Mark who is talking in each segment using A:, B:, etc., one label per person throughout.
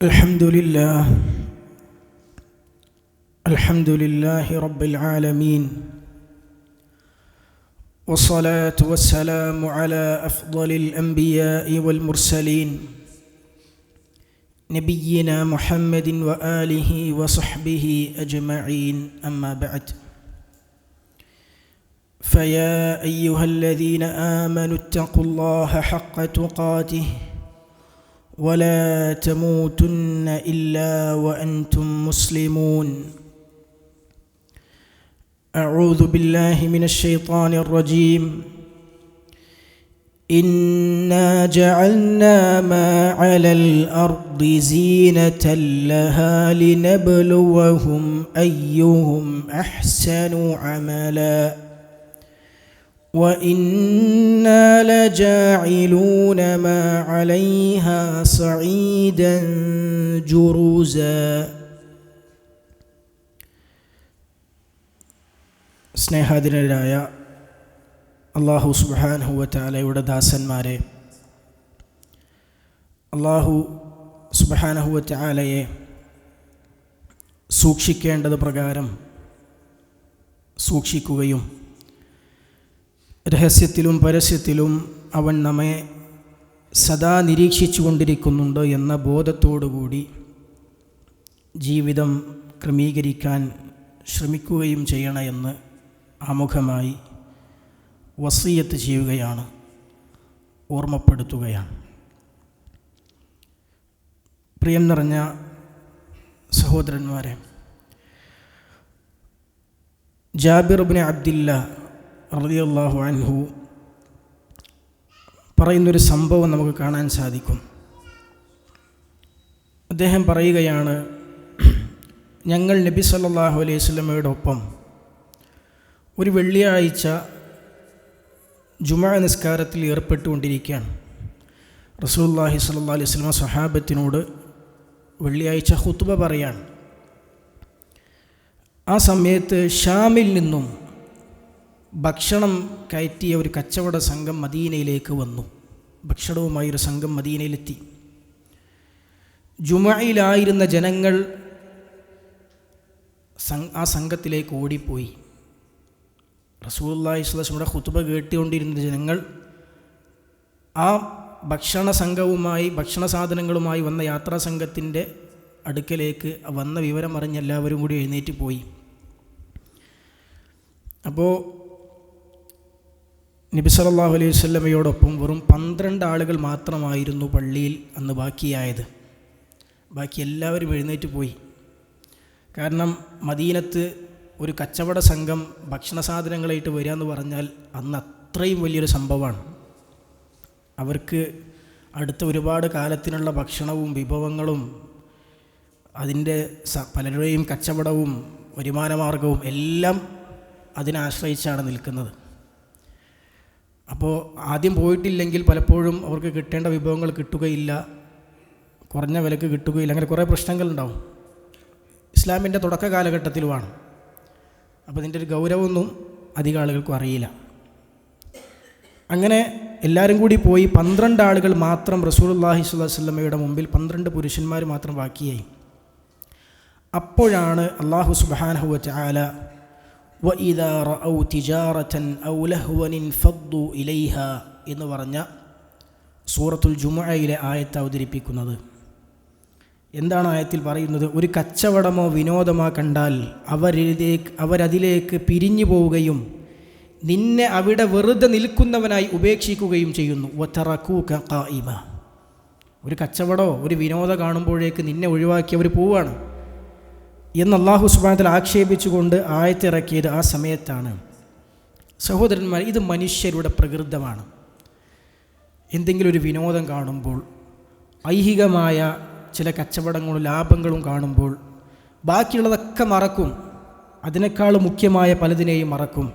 A: الحمد لله رب العالمين، والصلاة والسلام على أفضل الأنبياء والمرسلين نبينا محمد وآله وصحبه أجمعين، أما بعد. فيا أيها الذين آمنوا اتقوا الله حق تقاته ولا تموتن إلا وأنتم مسلمون. أعوذ بالله من الشيطان الرجيم. إنا جعلنا ما على الأرض زينة لها لنبلوهم أيهم أحسن عملا وإنا لجاعلون ما عليها صعيدا جرزا. സ്നേഹാധീനരായ അല്ലാഹു സുബ്ഹാനഹു വ തആലയുടെ ദാസന്മാരെ, അല്ലാഹു സുബ്ഹാനഹു വ തആലയെ സൂക്ഷിക്കേണ്ടത് പ്രകാരം സൂക്ഷിക്കുകയും രഹസ്യത്തിലും പരസ്യത്തിലും അവൻ നമ്മെ സദാ നിരീക്ഷിച്ചു കൊണ്ടിരിക്കുന്നുണ്ട് എന്ന ബോധത്തോടുകൂടി ജീവിതം ക്രമീകരിക്കാൻ ശ്രമിക്കുകയും ചെയ്യണമെന്ന് ആമുഖമായി വസിയ്യത്ത് ചെയ്യുകയാണ്, ഓർമ്മപ്പെടുത്തുകയാണ്. പ്രിയം നിറഞ്ഞ സഹോദരന്മാരെ, ജാബിർ ഇബ്നു അബ്ദില്ലാ റളിയല്ലാഹു അൻഹു പറയുന്നൊരു സംഭവം നമുക്ക് കാണാൻ സാധിക്കും. അദ്ദേഹം പറയുകയാണ്, ഞങ്ങൾ നബി സല്ലല്ലാഹു അലൈഹി വസല്ലമയുടെ ഒപ്പം ഒരു വെള്ളിയാഴ്ച ജുമുഅ നിസ്കാരത്തിൽ ഏർപ്പെട്ടുകൊണ്ടിരിക്കുകയാണ്. റസൂലുള്ളാഹി സ്വല്ലല്ലാഹു അലൈഹി വസല്ലമ സ്വഹാബത്തിനോട് വെള്ളിയാഴ്ച ഖുത്ബ പറയാണ്. ആ സമയത്ത് ഷാമിൽ നിന്നും ഭക്ഷണം കയറ്റിയ ഒരു കച്ചവട സംഘം മദീനയിലേക്ക് വന്നു. ഭക്ഷണവുമായി ഒരു സംഘം മദീനയിലെത്തി. ജുമുഅയിലായിരുന്ന ജനങ്ങൾ ആ സംഘത്തിലേക്ക് ഓടിപ്പോയി. റസൂലുള്ളാഹി സ്വല്ലല്ലാഹു അലൈഹി വസല്ലമയുടെ ഖുത്ബ കേട്ടുകൊണ്ടിരുന്ന ജനങ്ങൾ ആ ഭക്ഷണ സംഘവുമായി, ഭക്ഷണ സാധനങ്ങളുമായി വന്ന യാത്രാ സംഘത്തിൻ്റെ അടുക്കലേക്ക് വന്ന വിവരം അറിഞ്ഞ് എല്ലാവരും കൂടി എഴുന്നേറ്റ് പോയി. അപ്പോൾ നബി സല്ലല്ലാഹു അലൈഹി വസല്ലമയോടൊപ്പം വെറും 12 ആളുകൾ മാത്രമായിരുന്നു പള്ളിയിൽ അന്ന് ബാക്കിയായത്. ബാക്കി എല്ലാവരും എഴുന്നേറ്റ് പോയി. കാരണം മദീനത്ത് ഒരു കച്ചവട സംഘം ഭക്ഷണ സാധനങ്ങളായിട്ട് വരിക എന്ന് പറഞ്ഞാൽ അന്ന് അത്രയും വലിയൊരു സംഭവമാണ്. അവർക്ക് അടുത്ത ഒരുപാട് കാലത്തിനുള്ള ഭക്ഷണവും വിഭവങ്ങളും അതിൻ്റെ പലരുടെയും കച്ചവടവും വരുമാനമാർഗവും എല്ലാം അതിനെ ആശ്രയിച്ചാണ് നിൽക്കുന്നത്. അപ്പോൾ ആദ്യം പോയിട്ടില്ലെങ്കിൽ പലപ്പോഴും അവർക്ക് കിട്ടേണ്ട വിഭവങ്ങൾ കിട്ടുകയില്ല, കുറഞ്ഞ വിലക്ക് കിട്ടുകയില്ല, അങ്ങനെ കുറേ പ്രശ്നങ്ങളുണ്ടാവും. ഇസ്ലാമിൻ്റെ തുടക്ക കാലഘട്ടത്തിലുമാണ്. അപ്പോൾ ഇതിൻ്റെ ഒരു ഗൗരവമൊന്നും അധികം ആളുകൾക്കും അറിയില്ല. അങ്ങനെ എല്ലാവരും കൂടി പോയി 12 ആളുകൾ മാത്രം റസൂലുള്ളാഹി സ്വല്ലല്ലാഹു അലൈഹി വസല്ലമയുടെ മുമ്പിൽ 12 പുരുഷന്മാർ മാത്രം ബാക്കിയായി. അപ്പോഴാണ് അല്ലാഹു സുബ്ഹാനഹു വ തആല وَإِذَا رَأَوْا تِجَارَةً أَوْ لَهْوًا انفَضُّوا إِلَيْهَا എന്ന് പറഞ്ഞ സൂറത്തുൽ ജുമുഅയിലെ ആയത്ത് അവതരിപ്പിക്കുന്നത്. എന്താണ് ആയത്തിൽ പറയുന്നത്? ഒരു കച്ചവടമോ വിനോദമോ കണ്ടാൽ അവരതിലേക്ക് പിരിഞ്ഞു പോവുകയും നിന്നെ അവിടെ വെറുതെ നിൽക്കുന്നവനായി ഉപേക്ഷിക്കുകയും ചെയ്യുന്നു. വതറകൂക ഖായിമ. ഒരു കച്ചവടമോ ഒരു വിനോദം കാണുമ്പോഴേക്ക് നിന്നെ ഒഴിവാക്കി അവർ പോവുകയാണ് എന്ന് അല്ലാഹു സുബ്ഹാനഹു വ തആല ആക്ഷേപിച്ചുകൊണ്ട് ആയത്തിറക്കിയത് ആ സമയത്താണ്. സഹോദരന്മാർ, ഇത് മനുഷ്യരുടെ പ്രകൃതമാണ്. എന്തെങ്കിലും ഒരു വിനോദം കാണുമ്പോൾ, ഐഹികമായ ചില കച്ചവടങ്ങളും ലാഭങ്ങളും കാണുമ്പോൾ ബാക്കിയുള്ളതൊക്കെ മറക്കും. അതിനേക്കാളും മുഖ്യമായ പലതിനെയും മറക്കും,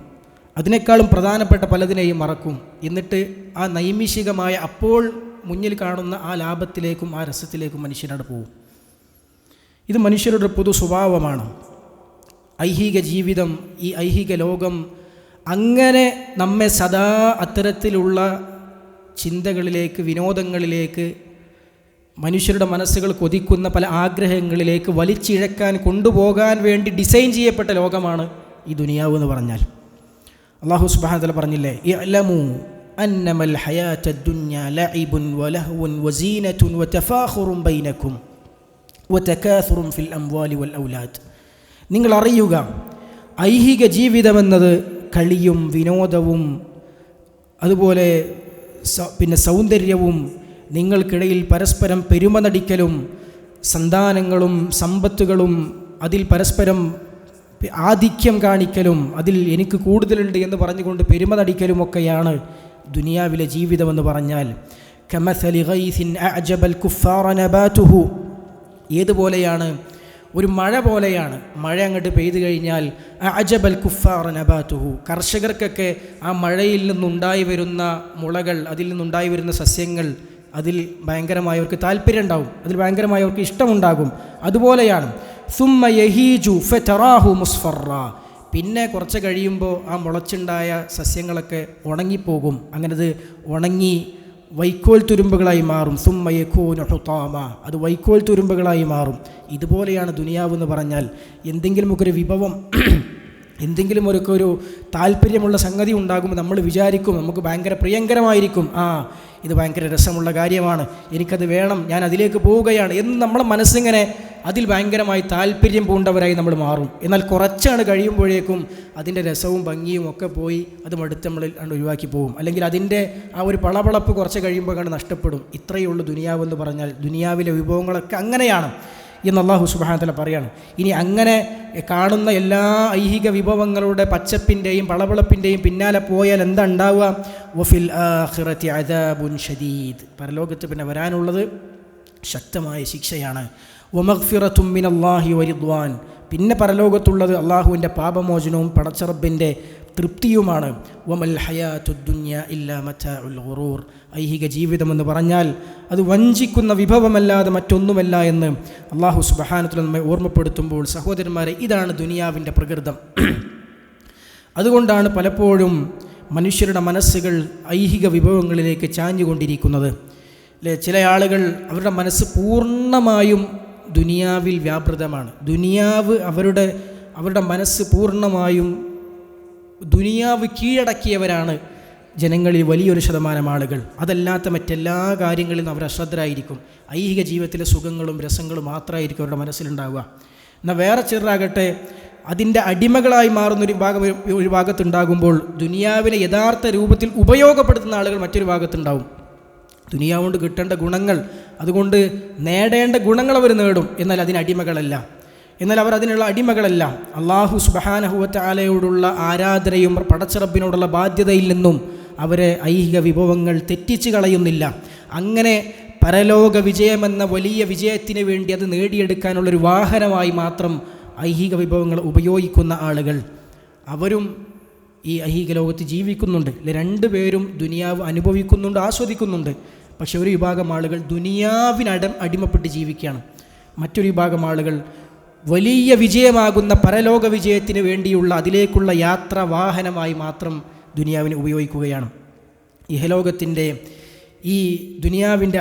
A: അതിനേക്കാളും പ്രധാനപ്പെട്ട പലതിനെയും മറക്കും. എന്നിട്ട് ആ നൈമിഷികമായ അപ്പോൾ മുന്നിൽ കാണുന്ന ആ ലാഭത്തിലേക്കും ആ രസത്തിലേക്കും മനുഷ്യനോട് പോകും. ഇത് മനുഷ്യരുടെ പൊതു സ്വഭാവമാണ്. ഐഹിക ജീവിതം, ഈ ഐഹിക ലോകം അങ്ങനെ നമ്മെ സദാ അത്തരത്തിലുള്ള ചിന്തകളിലേക്ക്, വിനോദങ്ങളിലേക്ക് മനുഷ്യരുടെ മനസ്സുകൾ കൊതിക്കുന്ന പല ആഗ്രഹങ്ങളിലേക്ക് വലിച്ചിഴക്കാൻ കൊണ്ടുപോകാൻ വേണ്ടി ഡിസൈൻ ചെയ്യപ്പെട്ട ലോകമാണ് ഈ ദുനിയാവ് എന്ന് പറഞ്ഞാൽ. അല്ലാഹു സുബ്ഹാനഹു വ തആല പറഞ്ഞില്ലേ, ഇഅ്ലമു അന്നമൽ ഹയാത്തദ് ദുനിയ ലഇബുൻ വലഹ്വുൻ വസീനത്തുൻ വതഫാഖുറുൻ ബൈനക്കും വതകാസുറുൻ ഫിൽ അംവാലി വൽ ഔലാദ്. നിങ്ങൾ അറിയുക, ഐഹിക ജീവിതമെന്നത് കളിയും വിനോദവും അതുപോലെ പിന്നെ സൗന്ദര്യവും നിങ്ങൾക്കിടയിൽ പരസ്പരം പെരുമ നടിക്കലും സന്താനങ്ങളും സമ്പത്തുകളും അതിൽ പരസ്പരം ആധിക്യം കാണിക്കലും അതിൽ എനിക്ക് കൂടുതലുണ്ട് എന്ന് പറഞ്ഞുകൊണ്ട് പെരുമ നടിക്കലുമൊക്കെയാണ് ദുനിയാവിലെ ജീവിതമെന്ന് പറഞ്ഞാൽ. കമസലി ഗൈസിൻ അഅജബൽ കുഫാറ നബാതുഹു, ഏതുപോലെയാണ്, ഒരു മഴ പോലെയാണ്. മഴ അങ്ങോട്ട് പെയ്തു കഴിഞ്ഞാൽ അഅജബൽ കുഫാറ നബാതുഹു, കർഷകർക്കൊക്കെ ആ മഴയിൽ നിന്നുണ്ടായി വരുന്ന മുളകൾ, അതിൽ നിന്നുണ്ടായി വരുന്ന സസ്യങ്ങൾ, അതിൽ ഭയങ്കരമായവർക്ക് താല്പര്യം ഉണ്ടാവും, അതിൽ ഭയങ്കരമായവർക്ക് ഇഷ്ടമുണ്ടാകും. അതുപോലെയാണ് സുമ്മ യഹീജു ഫതറാഹു മുസ്ഫറ, പിന്നെ കുറച്ച് കഴിയുമ്പോൾ ആ മുളച്ചുണ്ടായ സസ്യങ്ങളൊക്കെ ഉണങ്ങിപ്പോകും. അങ്ങനത് ഉണങ്ങി വൈക്കോൽ തുരുമ്പുകളായി മാറും. സുമ്മ യകൂനു ഹുതാമ, അത് വൈക്കോൽ തുരുമ്പുകളായി മാറും. ഇതുപോലെയാണ് ദുനിയാവ് എന്ന് പറഞ്ഞാൽ. എന്തെങ്കിലുമൊക്കെ ഒരു വിഭവം, എന്തെങ്കിലും ഒരു താല്പര്യമുള്ള സംഗതി ഉണ്ടാകുമ്പോൾ നമ്മൾ വിചാരിക്കും, നമുക്ക് ഭയങ്കര പ്രിയങ്കരമായിരിക്കും, ഇത് ഭയങ്കര രസമുള്ള കാര്യമാണ്, എനിക്കത് വേണം, ഞാൻ അതിലേക്ക് പോവുകയാണ് എന്ന് നമ്മളെ മനസ്സിങ്ങനെ അതിൽ ഭയങ്കരമായി താല്പര്യം പൂണ്ടവരായി നമ്മൾ മാറും. എന്നാൽ കുറച്ചാണ് കഴിയുമ്പോഴേക്കും അതിൻ്റെ രസവും ഭംഗിയും ഒക്കെ പോയി അത് മടുത്ത് നമ്മൾ ഒഴിവാക്കി പോകും. അല്ലെങ്കിൽ അതിൻ്റെ ആ ഒരു പളപളപ്പ് കുറച്ച് കഴിയുമ്പോൾ കണ്ട് നഷ്ടപ്പെടും. ഇത്രയേ ഉള്ളൂ ദുനിയാവെന്ന് പറഞ്ഞാൽ. ദുനിയാവിലെ വിഭവങ്ങളൊക്കെ അങ്ങനെയാണ് എന്ന് അല്ലാഹു സുബ്ഹാനഹു വ തആല പറയാണ്. ഇനി അങ്ങനെ കാണുന്ന എല്ലാ ഐഹിക വിഭവങ്ങളുടെ പച്ചപ്പിൻ്റെയും പളപളപ്പിൻ്റെയും പിന്നാലെ പോയാൽ എന്താ ഉണ്ടാവുക? വഫിൽ ആഖിറതി അദാബുൻ ഷദീദ്, പരലോകത്ത് പിന്നെ വരാനുള്ളത് ശക്തമായ ശിക്ഷയാണ്. വമഗ്ഫിറത്തും മിനല്ലാഹി വരിദ്വാൻ, പിന്നെ പരലോകത്തുള്ളത് അള്ളാഹുവിൻ്റെ പാപമോചനവും പടച്ചറബിൻ്റെ തൃപ്തിയുമാണ്. വമൽ ഹയാത്തുദ് ദുനിയ ഇല്ലാ മതാഉൽ ഗുറൂർ, ഐഹിക ജീവിതമെന്ന് പറഞ്ഞാൽ അത് വഞ്ചിക്കുന്ന വിഭവമല്ലാതെ മറ്റൊന്നുമല്ല എന്ന് അല്ലാഹു സുബ്ഹാനഹു വ തആല നമ്മെ ഓർമ്മപ്പെടുത്തുമ്പോൾ, സഹോദരന്മാരെ, ഇതാണ് ദുനിയാവിൻ്റെ പ്രകൃതം. അതുകൊണ്ടാണ് പലപ്പോഴും മനുഷ്യരുടെ മനസ്സുകൾ ഐഹിക വിഭവങ്ങളിലേക്ക് ചാഞ്ഞുകൊണ്ടിരിക്കുന്നത്. ചില ആളുകൾ അവരുടെ മനസ്സ് പൂർണ്ണമായും ദുനിയാവിൽ വ്യാപൃതമാണ്. ദുനിയാവ് അവരുടെ മനസ്സ് പൂർണ്ണമായും ദുനിയാവ് കീഴടക്കിയവരാണ് ജനങ്ങളിൽ വലിയൊരു ശതമാനം ആളുകൾ. അതല്ലാത്ത മറ്റെല്ലാ കാര്യങ്ങളിലും അവർ അശ്രദ്ധരായിരിക്കും. ഐഹിക ജീവിതത്തിലെ സുഖങ്ങളും രസങ്ങളും മാത്രമായിരിക്കും അവരുടെ മനസ്സിലുണ്ടാവുക. എന്നാൽ വേറെ ചിലരാകട്ടെ അതിൻ്റെ അടിമകളായി മാറുന്ന ഒരു ഭാഗത്തുണ്ടാകുമ്പോൾ ദുനിയാവിനെ യഥാർത്ഥ രൂപത്തിൽ ഉപയോഗപ്പെടുത്തുന്ന ആളുകൾ മറ്റൊരു ഭാഗത്തുണ്ടാവും. ദുനിയാവ് കൊണ്ട് കിട്ടേണ്ട ഗുണങ്ങൾ, അതുകൊണ്ട് നേടേണ്ട ഗുണങ്ങൾ അവർ നേടും, എന്നാൽ അതിനടിമകളല്ല. എന്നാൽ അവർ അതിനുള്ള അടിമകളല്ല. അല്ലാഹു സുബ്ഹാനഹു വ തആലയോടുള്ള ആരാധനയും പടച്ചറബിനോടുള്ള ബാധ്യതയിൽ നിന്നും അവരെ ഐഹിക വിഭവങ്ങൾ തെറ്റിച്ച് കളയുന്നില്ല. അങ്ങനെ പരലോക വിജയമെന്ന വലിയ വിജയത്തിന് വേണ്ടി അത് നേടിയെടുക്കാനുള്ളൊരു വാഹനമായി മാത്രം ഐഹിക വിഭവങ്ങൾ ഉപയോഗിക്കുന്ന ആളുകൾ, അവരും ഈ ഐഹിക ലോകത്ത് ജീവിക്കുന്നുണ്ട്. രണ്ടുപേരും ദുനിയാവ് അനുഭവിക്കുന്നുണ്ട്, ആസ്വദിക്കുന്നുണ്ട്. പക്ഷെ ഒരു വിഭാഗം ആളുകൾ അടിമപ്പെട്ട് ജീവിക്കുകയാണ്. മറ്റൊരു വിഭാഗം ആളുകൾ വലിയ വിജയമാകുന്ന പരലോക വിജയത്തിന് വേണ്ടിയുള്ള അതിലേക്കുള്ള യാത്ര വാഹനമായി മാത്രം ദുനിയാവിനെ ഉപയോഗിക്കുകയാണ്. ഇഹലോകത്തിൻ്റെ ഈ ദുനിയാവിൻ്റെ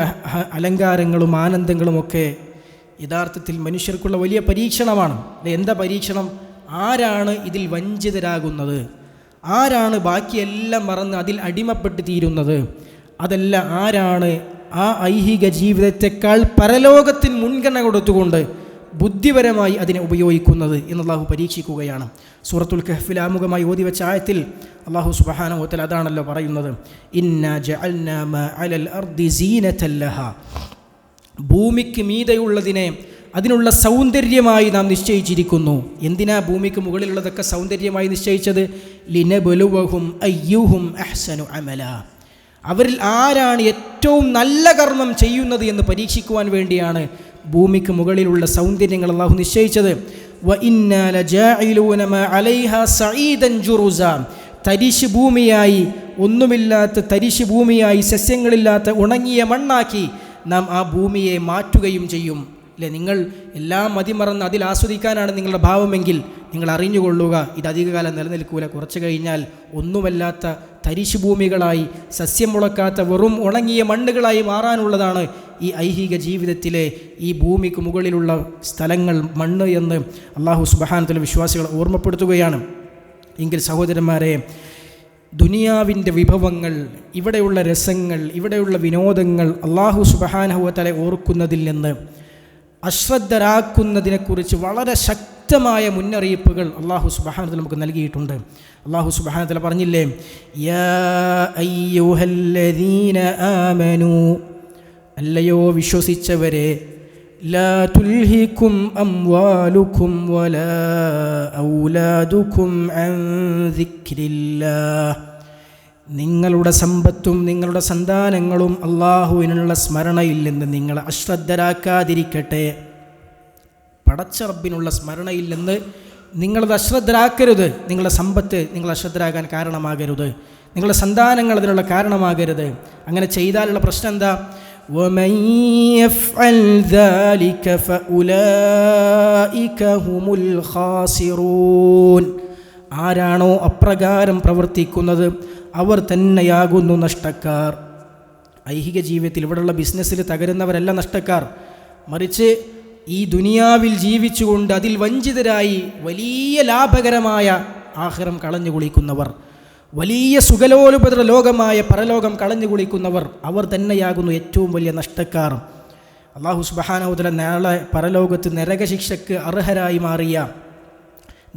A: അലങ്കാരങ്ങളും ആനന്ദങ്ങളുമൊക്കെ യഥാർത്ഥത്തിൽ മനുഷ്യർക്കുള്ള വലിയ പരീക്ഷണമാണ്. എന്താ പരീക്ഷണം? ആരാണ് ഇതിൽ വഞ്ചിതരാകുന്നത്? ആരാണ് ബാക്കിയെല്ലാം മറന്ന് അതിൽ അടിമപ്പെട്ട് തീരുന്നത്? അതല്ല, ആരാണ് ആ ഐഹിക ജീവിതത്തെക്കാൾ പരലോകത്തിന് മുൻഗണന കൊടുത്തുകൊണ്ട് ബുദ്ധിപരമായി അതിനെ ഉപയോഗിക്കുന്നത് എന്ന് അല്ലാഹു പരീക്ഷിക്കുകയാണ്. സൂറത്തുൽ കഹ്ഫിൽ ആമുഖമായി ഓതി വെച്ച ആയത്തിൽ അല്ലാഹു സുബ്ഹാനഹു വ തആല അതാണല്ലോ പറയുന്നത്, ഇന്നാ ജഅൽനാ മാ അലൽ അർദി സീനതൻ ലഹാ, ഭൂമിക്ക് മീതെയുള്ളതിനെ അതിനുള്ള സൗന്ദര്യമായി നാം നിശ്ചയിച്ചിരിക്കുന്നു. എന്തിനാ ഭൂമിക്ക് മുകളിലുള്ളതൊക്കെ സൗന്ദര്യമായി നിശ്ചയിച്ചത്? ലിനബ്ലുവഹും അയ്യുഹും അഹ്സനു അമല, അവരിൽ ആരാണ് ഏറ്റവും നല്ല കർമ്മം ചെയ്യുന്നത് എന്ന് പരീക്ഷിക്കുവാൻ വേണ്ടിയാണ് ഭൂമിക്ക് മുകളിലുള്ള സൗന്ദര്യങ്ങൾ അല്ലാഹു നിശ്ചയിച്ചത്. വ ഇന്നാ ലജാഇലൂന മാ അലൈഹാ സഈദൻ ജുറുസ, തരിശ് ഭൂമിയായി, ഒന്നുമില്ലാത്ത തരിശ് ഭൂമിയായി, സസ്യങ്ങളില്ലാത്ത ഉണങ്ങിയ മണ്ണാക്കി നാം ആ ഭൂമിയെ മാറ്റുകയും ചെയ്യും. അല്ലേ, നിങ്ങൾ എല്ലാം മതിമറന്ന് അതിൽ ആസ്വദിക്കാനാണ് നിങ്ങളുടെ ഭാവമെങ്കിൽ നിങ്ങൾ അറിഞ്ഞുകൊള്ളുക, ഇത് അധികകാലം നിലനിൽക്കൂല. കുറച്ച് കഴിഞ്ഞാൽ ഒന്നുമല്ലാത്ത തരിശ് ഭൂമികളായി, സസ്യം മുളക്കാത്ത വെറും ഉണങ്ങിയ മണ്ണുകളായി മാറാനുള്ളതാണ് ഈ ഐഹിക ജീവിതത്തിലെ ഈ ഭൂമിക്ക് മുകളിലുള്ള സ്ഥലങ്ങൾ, മണ്ണ് എന്ന് അല്ലാഹു സുബ്ഹാനഹു വ തആല വിശ്വാസികളെ ഓർമ്മപ്പെടുത്തുകയാണ്. എങ്കിൽ സഹോദരന്മാരെ, ദുനിയാവിൻ്റെ വിഭവങ്ങൾ, ഇവിടെയുള്ള രസങ്ങൾ, ഇവിടെയുള്ള വിനോദങ്ങൾ അല്ലാഹു സുബ്ഹാനഹു വ തആല ഓർക്കുന്നതിൽ നിന്ന് അശ്രദ്ധരാക്കുന്നതിനെക്കുറിച്ച് വളരെ ശക്തമായ മുന്നറിയിപ്പുകൾ അല്ലാഹു സുബ്ഹാനഹു വ തആല നമുക്ക് നൽകിയിട്ടുണ്ട്. അല്ലാഹു സുബ്ഹാനഹു വ തആല പറഞ്ഞില്ലേ, യാ അയ്യുഹല്ലദീന ആമനൂ, അല്ലയോ വിശ്വസിച്ചവരെ, ലാ തുൽഹിക്കും അംവാലുക്കും വലാ ഔലാദുക്കും അൻ ദിക്രില്ലാഹ്, നിങ്ങളുടെ സമ്പത്തും നിങ്ങളുടെ സന്താനങ്ങളും അള്ളാഹുവിനുള്ള സ്മരണയിൽ നിന്ന് നിങ്ങൾ അശ്രദ്ധരാക്കാതിരിക്കട്ടെ. പടച്ച റബ്ബിനുള്ള സ്മരണയിൽ നിന്ന് നിങ്ങളത് അശ്രദ്ധരാക്കരുത്. നിങ്ങളുടെ സമ്പത്ത് നിങ്ങൾ അശ്രദ്ധരാകാൻ കാരണമാകരുത്, നിങ്ങളുടെ സന്താനങ്ങൾ അതിനുള്ള കാരണമാകരുത്. അങ്ങനെ ചെയ്താലുള്ള പ്രശ്നം എന്താ? وَمَنْ يَفْعَلْ ذَلِكَ فَأُولَئِكَ هُمُ الْخَاسِرُونَ, ആരാണോ അപ്രകാരം പ്രവർത്തിക്കുന്നത് അവർ തന്നെയാകുന്നു നഷ്ടക്കാർ. ഐഹിക ജീവിതത്തിൽ ഇവിടെയുള്ള ബിസിനസ്സിൽ തകരുന്നവരല്ല നഷ്ടക്കാർ, മറിച്ച് ഈ ദുനിയാവിൽ ജീവിച്ചുകൊണ്ട് അതിൽ വഞ്ചിതരായി വലിയ ലാഭകരമായ ആഖിറം കളഞ്ഞു കുളിക്കുന്നവർ, വലിയ സുഖലോലുപദ്ര ലോകമായ പരലോകം കളഞ്ഞു കുളിക്കുന്നവർ, അവർ തന്നെയാകുന്നു ഏറ്റവും വലിയ നഷ്ടക്കാർ. അല്ലാഹു സുബ്ഹാനഹു വ തആല നാളെ പരലോകത്ത് നരകശിക്ഷയ്ക്ക് അർഹരായി മാറിയ,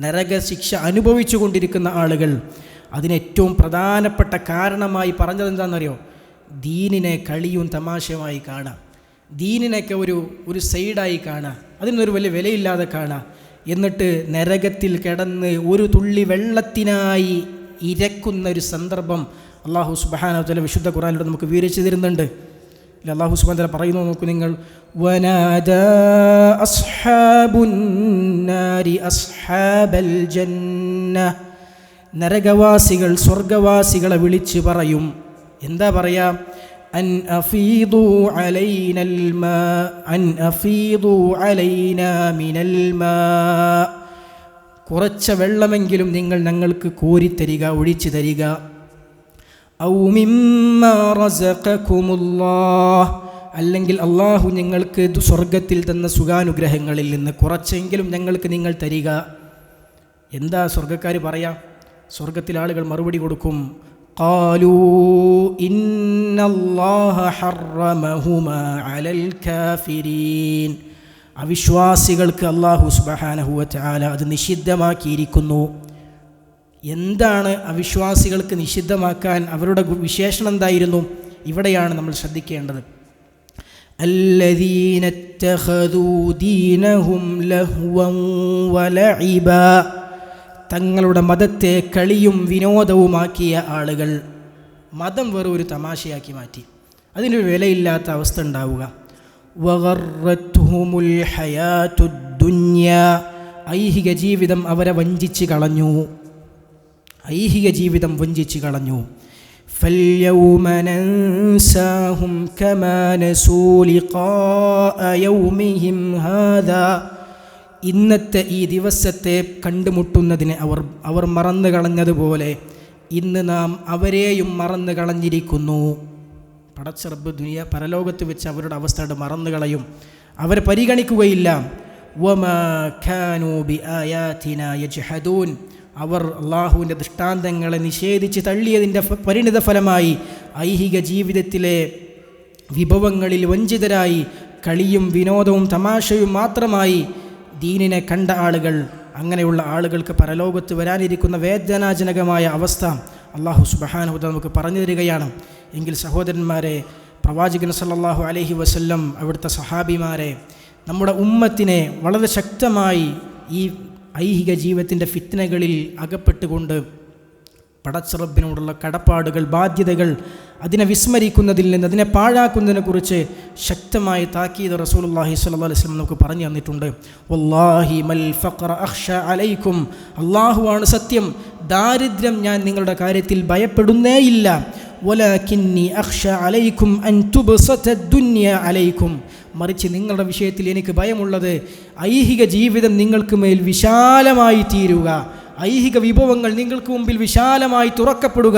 A: നരകശിക്ഷ അനുഭവിച്ചു കൊണ്ടിരിക്കുന്ന ആളുകൾ, അതിനേറ്റവും പ്രധാനപ്പെട്ട കാരണമായി പറഞ്ഞത് എന്താണെന്നറിയോ? ദീനിനെ കളിയും തമാശയുമായി കാണാം, ദീനിനൊക്കെ ഒരു സൈഡായി കാണാം, അതിനൊരു വലിയ വിലയില്ലാതെ കാണാം. എന്നിട്ട് നരകത്തിൽ കിടന്ന് ഒരു തുള്ളി വെള്ളത്തിനായി ഇരക്കുന്ന ഒരു സന്ദർഭം അല്ലാഹു സുബ്ഹാനഹു വ തആല വിശുദ്ധ ഖുർആനിലൂടെ നമുക്ക് വിവരിച്ചു തരുന്നുണ്ട്. അല്ലാഹു സുബ്ഹാനഹു വ തആല പറയുന്നു, നോക്കൂ നിങ്ങൾ, വനാദാ അസ്ഹാബുൻ നാരി അസ്ഹാബൽ ജന്ന, നരകവാസികൾ സ്വർഗവാസികളെ വിളിച്ച് പറയും. എന്താ പറയാ? അൻ അഫീദു അലൈനൽ മാ, അൻ അഫീദു അലൈനാ മിനൽ മാ, കുറച്ച വെള്ളമെങ്കിലും നിങ്ങൾ ഞങ്ങൾക്ക് കോരിത്തരിക, ഒഴിച്ചു തരിക. ഔ മിമ്മാ റസഖകുമുല്ലാഹ്, അല്ലെങ്കിൽ അള്ളാഹു ഞങ്ങൾക്ക് സ്വർഗത്തിൽ തന്ന സുഖാനുഗ്രഹങ്ങളിൽ നിന്ന് കുറച്ചെങ്കിലും ഞങ്ങൾക്ക് നിങ്ങൾ തരിക. എന്താ സ്വർഗക്കാർ പറയാ? സ്വർഗത്തിലെ ആളുകൾ മറുപടി കൊടുക്കും, ഖാലൂ ഇന്നല്ലാഹ ഹറമഹുമാ അലൽ കാഫിരീൻ, അവിശ്വാസികൾക്ക് അല്ലാഹു സുബ്ഹാനഹു വ തആല അത് നിഷിദ്ധമാക്കിയിരിക്കുന്നു. എന്താണ് അവിശ്വാസികൾക്ക് നിഷിദ്ധമാക്കാൻ? അവരുടെ വിശേഷണം എന്തായിരുന്നു? ഇവിടെയാണ് നമ്മൾ ശ്രദ്ധിക്കേണ്ടത്. അല്ലദീന ഇത്തഖദൂ ദീനഹും ലഹ്വൻ വലഇബാ, തങ്ങളുടെ മതത്തെ കളിയും വിനോദവുമാക്കിയ ആളുകൾ. മതം വെറും ഒരു തമാശയാക്കി മാറ്റി, അതിനൊരു വിലയില്ലാത്ത അവസ്ഥ ഉണ്ടാവുക. വഗറത്തുഹുമുൽ ഹയാത്തുദ് ദുനിയാ, ഐഹിക ജീവിതം അവരെ വഞ്ചിച്ച് കളഞ്ഞു, ഐഹിക ജീവിതം വഞ്ചിച്ച് കളഞ്ഞു. ഫൽയൗമ നൻസാഹും കമാ നസൂ ലിഖാഅ യൗമിഹിം ഹാദാ, ഇന്നത്തെ ഈ ദിവസത്തെ കണ്ടുമുട്ടുന്നതിനെ അവർ മറന്നു കളഞ്ഞതുപോലെ ഇന്ന് നാം അവരെയും മറന്നു കളഞ്ഞിരിക്കുന്നു. പടച്ച റബ്ബ് പരലോകത്ത് വെച്ച് അവരുടെ അവസ്ഥയുടെ മറന്നു കളയും, അവരെ പരിഗണിക്കുകയില്ല. വമാ കാനൂ ബിആയാതിനാ യജ്ഹദൂൻ, അവർ അള്ളാഹുവിൻ്റെ ദൃഷ്ടാന്തങ്ങളെ നിഷേധിച്ച് തള്ളിയതിൻ്റെ പരിണിത ഫലമായി ഐഹിക ജീവിതത്തിലെ വിഭവങ്ങളിൽ വഞ്ചിതരായി കളിയും വിനോദവും തമാശയും മാത്രമായി ദീനിനെ കണ്ട ആളുകൾ, അങ്ങനെയുള്ള ആളുകൾക്ക് പരലോകത്ത് വരാനിരിക്കുന്ന വേദനാജനകമായ അവസ്ഥ അല്ലാഹു സുബ്ഹാനഹു വ തആല നമുക്ക് പറഞ്ഞു തരികയാണ്. എങ്കിൽ സഹോദരന്മാരെ, പ്രവാചകൻ സല്ലല്ലാഹു അലൈഹി വസല്ലം, അവിടുത്തെ സഹാബിമാരെ, നമ്മുടെ ഉമ്മത്തിനെ വളരെ ശക്തമായി ഈ ഐഹിക ജീവിതത്തിൻ്റെ ഫിത്നകളിൽ അകപ്പെട്ടുകൊണ്ട് പടച്ച റബ്ബിനോടുള്ള കടപ്പാടുകൾ, ബാധ്യതകൾ, അതിനെ വിസ്മരിക്കുന്നതിൽ നിന്ന്, അതിനെ പാഴാക്കുന്നതിനെക്കുറിച്ച് ശക്തമായി താക്കീത് റസൂലുള്ളാഹി സ്വല്ലല്ലാഹു അലൈഹി വസല്ലം നമുക്ക് പറഞ്ഞു തന്നിട്ടുണ്ട്. വല്ലാഹി മൽ ഫഖറ അഖ്ഷ അലൈക്കും, അല്ലാഹുവാണ് സത്യം, ദാരിദ്ര്യം ഞാൻ നിങ്ങളുടെ കാര്യത്തിൽ ഭയപ്പെടുന്നേയില്ല. വലാകിന്നി അഖ്ഷ അലൈക്കും അൻ തുബ്സത ദുനിയ അലൈക്കും, മറിച്ച് നിങ്ങളുടെ വിഷയത്തിൽ എനിക്ക് ഭയമുള്ളത് ഐഹിക ജീവിതം നിങ്ങൾക്ക് മേൽ വിശാലമായി തീരുക, ഐഹിക വിഭവങ്ങൾ നിങ്ങൾക്ക് മുമ്പിൽ വിശാലമായി തുറക്കപ്പെടുക.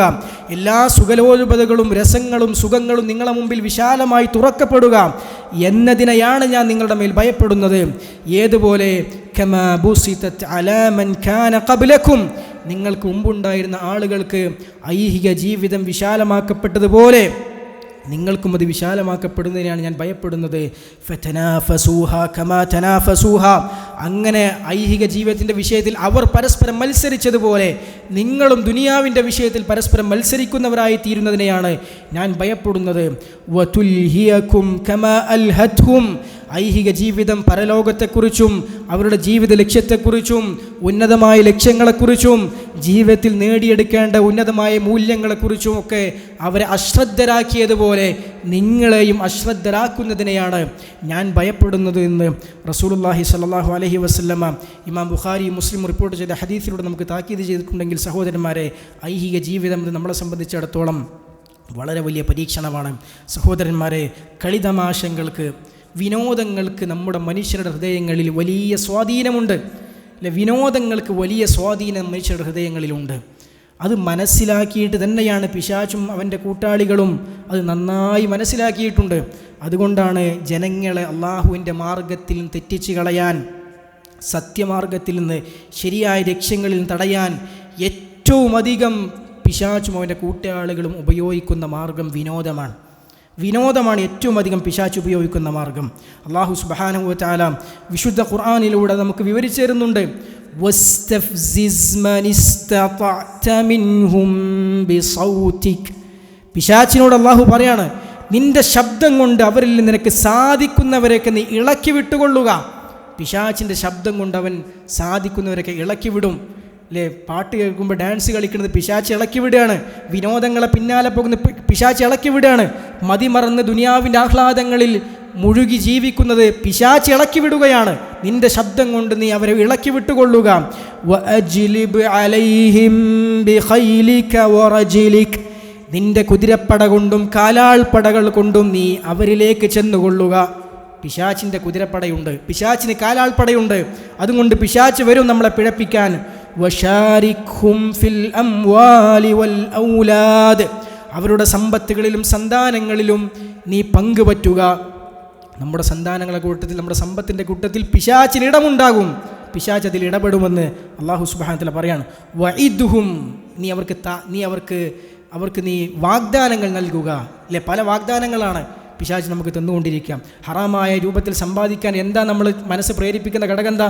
A: എല്ലാ സുഖലോലുപതകളും രസങ്ങളും സുഖങ്ങളും നിങ്ങളുടെ മുമ്പിൽ വിശാലമായി തുറക്കപ്പെടുക എന്നതിനെയാണ് ഞാൻ നിങ്ങളുടെ മേൽ ഭയപ്പെടുന്നത്. ഏതുപോലെ കമാ ബുസിതത് അലാ മൻ കാന ഖബ്ലകും, നിങ്ങൾക്ക് മുമ്പുണ്ടായിരുന്ന ആളുകൾക്ക് ഐഹിക ജീവിതം വിശാലമാക്കപ്പെട്ടതുപോലെ നിങ്ങൾക്കും അത് വിശാലമാക്കപ്പെടുന്നതിനാണ് ഞാൻ ഭയപ്പെടുന്നത്. ഫതനാഫസൂഹ കമാ തനാഫസൂഹ, അങ്ങനെ ഐഹിക ജീവിതത്തിൻ്റെ വിഷയത്തിൽ അവർ പരസ്പരം മത്സരിച്ചതുപോലെ നിങ്ങളും ദുനിയാവിൻ്റെ വിഷയത്തിൽ പരസ്പരം മത്സരിക്കുന്നവരായി തീരുന്നതിനെയാണ് ഞാൻ ഭയപ്പെടുന്നത്. വതുൽഹിയകും കമാ അൽഹത്ഹും, ഐഹിക ജീവിതം പരലോകത്തെക്കുറിച്ചും അവരുടെ ജീവിത ലക്ഷ്യത്തെക്കുറിച്ചും ഉന്നതമായ ലക്ഷ്യങ്ങളെക്കുറിച്ചും ജീവിതത്തിൽ നേടിയെടുക്കേണ്ട ഉന്നതമായ മൂല്യങ്ങളെക്കുറിച്ചും ഒക്കെ അവരെ അശ്രദ്ധരാക്കിയതുപോലെ നിങ്ങളെയും അശ്രദ്ധരാക്കുന്നതിനെയാണ് ഞാൻ ഭയപ്പെടുന്നത് എന്ന് റസൂലുള്ളാഹി സ്വല്ലല്ലാഹു അലൈഹി വസല്ലമ ഇമാം ബുഖാരി മുസ്ലിം റിപ്പോർട്ട് ചെയ്ത ഹദീസിലൂടെ നമുക്ക് താക്കീത് ചെയ്തിട്ടുണ്ടെങ്കിൽ സഹോദരന്മാരെ, ഐഹിക ജീവിതം നമ്മളെ സംബന്ധിച്ചിടത്തോളം വളരെ വലിയ പരീക്ഷണമാണ്. സഹോദരന്മാരെ, കളിതമാശങ്ങൾക്ക് വിനോദങ്ങൾക്ക് നമ്മുടെ മനുഷ്യരുടെ ഹൃദയങ്ങളിൽ വലിയ സ്വാധീനമുണ്ട്. അല്ലെ, വിനോദങ്ങൾക്ക് വലിയ സ്വാധീനം മനുഷ്യരുടെ ഹൃദയങ്ങളിലുണ്ട്. അത് മനസ്സിലാക്കിയിട്ട് തന്നെയാണ് പിശാചും അവൻ്റെ കൂട്ടാളികളും അത് നന്നായി മനസ്സിലാക്കിയിട്ടുണ്ട്. അതുകൊണ്ടാണ് ജനങ്ങളെ അള്ളാഹുവിൻ്റെ മാർഗത്തിൽ നിന്ന് തെറ്റിച്ച് കളയാൻ, സത്യമാർഗത്തിൽ നിന്ന് ശരിയായ ലക്ഷ്യങ്ങളിൽ നിന്ന് തടയാൻ ഏറ്റവും അധികം പിശാചും അവൻ്റെ കൂട്ടാളികളും ഉപയോഗിക്കുന്ന മാർഗം വിനോദമാണ് ഏറ്റവും അധികം പിശാച് ഉപയോഗിക്കുന്ന മാർഗം. അല്ലാഹു സുബ്ഹാനഹു വ തആല വിശുദ്ധ ഖുർആനിലൂടെ നമുക്ക് വിവരിച്ചു തരുന്നുണ്ട്. വസ്തഫ്സിസ് മൻ ഇസ്തതഅത മിൻഹും ബിസൗതിക്, പിശാചിനോട് അല്ലാഹു പറയാണ്, നിന്റെ ശബ്ദം കൊണ്ട് അവരിൽ നിനക്ക് സാധിക്കുന്നവരെയൊക്കെ നീ ഇളക്കി വിട്ടുകൊള്ളുക. പിശാചിൻ്റെ ശബ്ദം കൊണ്ട് അവൻ സാധിക്കുന്നവരൊക്കെ ഇളക്കി വിടും. അല്ലേ, പാട്ട് കേൾക്കുമ്പോൾ ഡാൻസ് കളിക്കുന്നത് പിശാച് ഇളക്കി വിടുകയാണ്. വിനോദങ്ങളെ പിന്നാലെ പോകുന്ന പിശാച് ഇളക്കി വിടുകയാണ്. മതിമറന്ന് ദുനിയാവിൻ്റെ ആഹ്ലാദങ്ങളിൽ മുഴുകി ജീവിക്കുന്നത് പിശാച് ഇളക്കി വിടുകയാണ്. നിന്റെ ശബ്ദം കൊണ്ട് നീ അവരെ ഇളക്കി വിട്ടുകൊള്ളുക. വഅജ്ലിബ് അലൈഹിം ബിഖൈലിക വറജിലിക, നിന്റെ കുതിരപ്പട കൊണ്ടും കാലാൾപ്പടകൾ കൊണ്ടും നീ അവരിലേക്ക് ചെന്നുകൊള്ളുക. പിശാചിൻ്റെ കുതിരപ്പടയുണ്ട്, പിശാചിന് കാലാൾപ്പടയുണ്ട്. അതുകൊണ്ട് പിശാച് വരും നമ്മളെ പിഴപ്പിക്കാൻ. വശാരിഖും ഫിൽ അംവാലി വൽ ഔലാദ്, അവരുടെ സമ്പത്തുകളിലും സന്താനങ്ങളിലും നീ പങ്കുപറ്റുക. നമ്മുടെ സന്താനങ്ങളുടെ കൂട്ടത്തിൽ, നമ്മുടെ സമ്പത്തിൻ്റെ കൂട്ടത്തിൽ പിശാചിന് ഇടമുണ്ടാകും. പിശാച് അതിൽ ഇടപെടുമെന്ന് അല്ലാഹു സുബ്ഹാനഹു വ തആല പറയാണ്. വഇദ്ഹും, അവർക്ക് നീ വാഗ്ദാനങ്ങൾ നൽകുക. അല്ലേ, പല വാഗ്ദാനങ്ങളാണ് പിശാച് നമുക്ക് തന്നുകൊണ്ടിരിക്കാം. ഹറാമായ രൂപത്തിൽ സമ്പാദിക്കാൻ എന്താ നമ്മൾ മനസ്സ് പ്രേരിപ്പിക്കുന്ന ഘടകം എന്താ?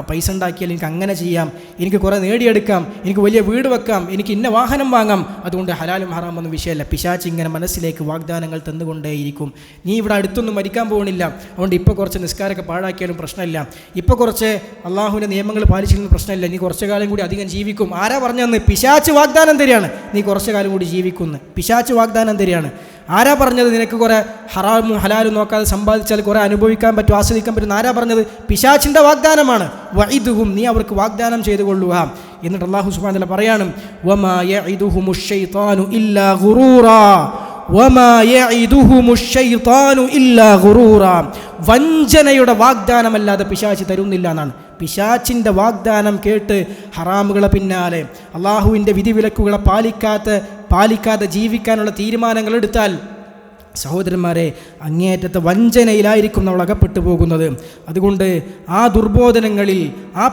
A: പൈസ ഉണ്ടാക്കിയാൽ എനിക്ക് അങ്ങനെ ചെയ്യാം, എനിക്ക് കുറേ നേടിയെടുക്കാം, എനിക്ക് വലിയ വീട് വെക്കാം, എനിക്ക് ഇന്ന വാഹനം വാങ്ങാം, അതുകൊണ്ട് ഹലാലും ഹറാമൊന്നും വിഷയമല്ല. പിശാച് ഇങ്ങനെ മനസ്സിലേക്ക് വാഗ്ദാനങ്ങൾ തന്നുകൊണ്ടേയിരിക്കും. നീ ഇവിടെ അടുത്തൊന്നും മരിക്കാൻ പോകുന്നില്ല, അതുകൊണ്ട് ഇപ്പോൾ കുറച്ച് നിസ്കാരമൊക്കെ പാഴാക്കിയാലും പ്രശ്നമില്ല, ഇപ്പോൾ കുറച്ച് അള്ളാഹുവിൻ്റെ നിയമങ്ങൾ പാലിച്ചിരുന്ന പ്രശ്നമില്ല, നീ കുറച്ച് കാലം കൂടി അധികം ജീവിക്കും. ആരാ പറഞ്ഞതെന്ന്? പിശാച് വാഗ്ദാനം തരികയാണ്, നീ കുറച്ച് കാലം കൂടി ജീവിക്കുമെന്ന്. പിശാച് വാഗ്ദാനം തരികയാണ്. ആരാ പറഞ്ഞത് നിനക്ക് കുറേ ഹറാമും ഹലാലും നോക്കാതെ സമ്പാദിച്ചാൽ കുറേ അനുഭവിക്കാൻ പറ്റും, ആസ്വദിക്കാൻ പറ്റും? ആരാ പറഞ്ഞത്? പിശാചിൻ്റെ വാഗ്ദാനമാണ്. വഇദുഹും, നീ അവർക്ക് വാഗ്ദാനം ചെയ്തു കൊള്ളുക. എന്നിട്ട് അല്ലാഹു സുബ്ഹാനഹു വ തആല പറയാണ്, വമാ യഇദുഹുമുശ് ശൈത്താനു ഇല്ലാ ഗുറൂറാ, വമാ യഇദുഹുമുശ് ശൈത്താനു ഇല്ലാ ഗുറൂറാ, വഞ്ചനയുടെ വാഗ്ദാനമല്ലാതെ പിശാച് തരുന്നില്ല എന്നാണ്. പിശാചിൻ്റെ വാഗ്ദാനം കേട്ട് ഹറാമുകളെ പിന്നാലെ അള്ളാഹുവിൻ്റെ വിധിവിലക്കുകളെ പാലിക്കാതെ ജീവിക്കാനുള്ള തീരുമാനങ്ങൾ എടുത്താൽ സഹോദരന്മാരെ, അങ്ങേയറ്റത്തെ വഞ്ചനയിലായിരിക്കും നമ്മൾ അകപ്പെട്ടു പോകുന്നത്. അതുകൊണ്ട് ആ ദുർബോധനങ്ങളിൽ, ആ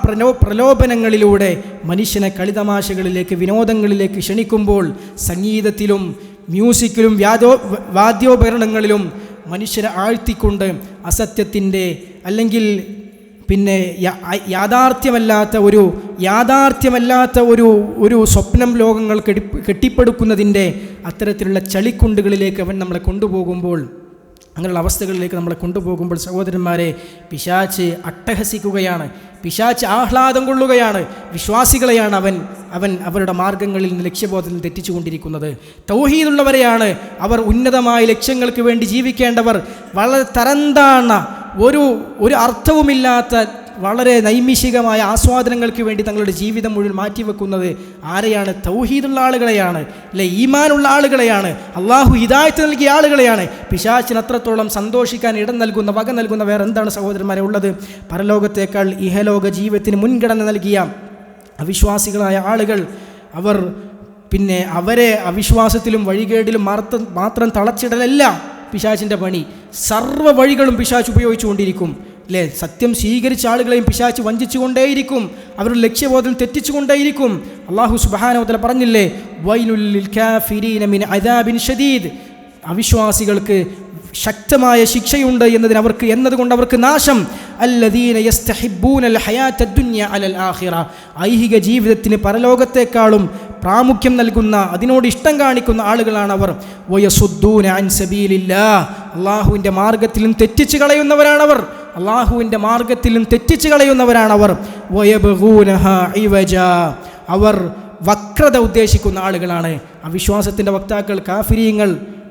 A: പ്രലോഭനങ്ങളിലൂടെ മനുഷ്യനെ കളിതമാശകളിലേക്ക്, വിനോദങ്ങളിലേക്ക് ക്ഷണിക്കുമ്പോൾ സംഗീതത്തിലും മ്യൂസിക്കിലും വാദ്യോപകരണങ്ങളിലും മനുഷ്യരെ ആഴ്ത്തിക്കൊണ്ട് അസത്യത്തിൻ്റെ അല്ലെങ്കിൽ പിന്നെ യാഥാർത്ഥ്യമല്ലാത്ത ഒരു സ്വപ്നം ലോകങ്ങൾ കെട്ടിപ്പടുക്കുന്നതിൻ്റെ അത്തരത്തിലുള്ള ചളിക്കുണ്ടുകളിലേക്ക് അവൻ നമ്മളെ കൊണ്ടുപോകുമ്പോൾ, അങ്ങനെയുള്ള അവസ്ഥകളിലേക്ക് നമ്മളെ കൊണ്ടുപോകുമ്പോൾ സഹോദരന്മാരെ, പിശാച് അട്ടഹസിക്കുകയാണ്, പിശാച് ആഹ്ലാദം കൊള്ളുകയാണ്. വിശ്വാസികളെയാണ് അവൻ അവരുടെ മാർഗങ്ങളിൽ നിന്ന്, ലക്ഷ്യബോധത്തിൽ നിന്ന് തെറ്റിച്ചുകൊണ്ടിരിക്കുന്നത്. തൗഹീദുള്ളവരെയാണ് അവർ ഉന്നതമായ ലക്ഷ്യങ്ങൾക്ക് വേണ്ടി ജീവിക്കേണ്ടവർ. വളരെ തരംതാണ ഒരു അർത്ഥവുമില്ലാത്ത വളരെ നൈമിഷികമായ ആസ്വാദനങ്ങൾക്ക് വേണ്ടി തങ്ങളുടെ ജീവിതം മുഴുവൻ മാറ്റിവെക്കുന്നത് ആരെയാണ്? തൗഹീദുള്ള ആളുകളെയാണ്, അല്ലെ, ഈമാനുള്ള ആളുകളെയാണ്, അള്ളാഹു ഹിദായത്ത് നൽകിയ ആളുകളെയാണ്. പിശാചിന് അത്രത്തോളം സന്തോഷിക്കാൻ ഇടം നൽകുന്ന, വക നൽകുന്ന വേറെ എന്താണ് സഹോദരന്മാരെ ഉള്ളത്? പരലോകത്തേക്കാൾ ഇഹലോക ജീവിതത്തിന് മുൻഗണന നൽകിയ അവിശ്വാസികളായ ആളുകൾ അവരെ അവിശ്വാസത്തിലും വഴികേടിലും മാത്രം തളച്ചിടലല്ല പിശാചിൻ്റെ പണി. സർവ്വ വഴികളും പിശാച് ഉപയോഗിച്ചുകൊണ്ടിരിക്കും. അല്ലേ? സത്യം സ്വീകരിച്ച ആളുകളെയും പിശാച് വഞ്ചിച്ചുകൊണ്ടേയിരിക്കും, അവരുടെ ലക്ഷ്യബോധം തെറ്റിച്ചുകൊണ്ടേയിരിക്കും. അല്ലാഹു സുബ്ഹാനഹു വ തആല പറഞ്ഞില്ലേ, വൈലുൽ ലിൽ കാഫിരീന മിൻ അദാബിൻ ഷദീദ്, അവിശ്വാസികൾക്ക് ശക്തമായ ശിക്ഷയുണ്ട് എന്നതുകൊണ്ട് അവർക്ക് നാശം. അല്ലദീന യസ്തഹിബ്ബൂനൽ ഹയാത്തദ് ദുനിയ അലൽ ആഖിറ, ഐഹിക ജീവിതത്തിന് പരലോകത്തെക്കാളും പ്രാമുഖ്യം നൽകുന്ന, അതിനോട് ഇഷ്ടം കാണിക്കുന്ന ആളുകളാണ് അവർ. വയസുദ്ദൂന അൻ സബീലില്ലാഹ്, അല്ലാഹുവിൻ്റെ മാർഗ്ഗത്തിൽ നിന്ന് തെറ്റിച്ച് കളയുന്നവരാണവർ. വയബ്ഗൂനഹാ ഇവജാ, അവർ വക്രത ഉദ്ദേശിക്കുന്ന ആളുകളാണ്. അവിശ്വാസത്തിൻ്റെ വക്താക്കൾ കാഫിരീങ്ങൾ.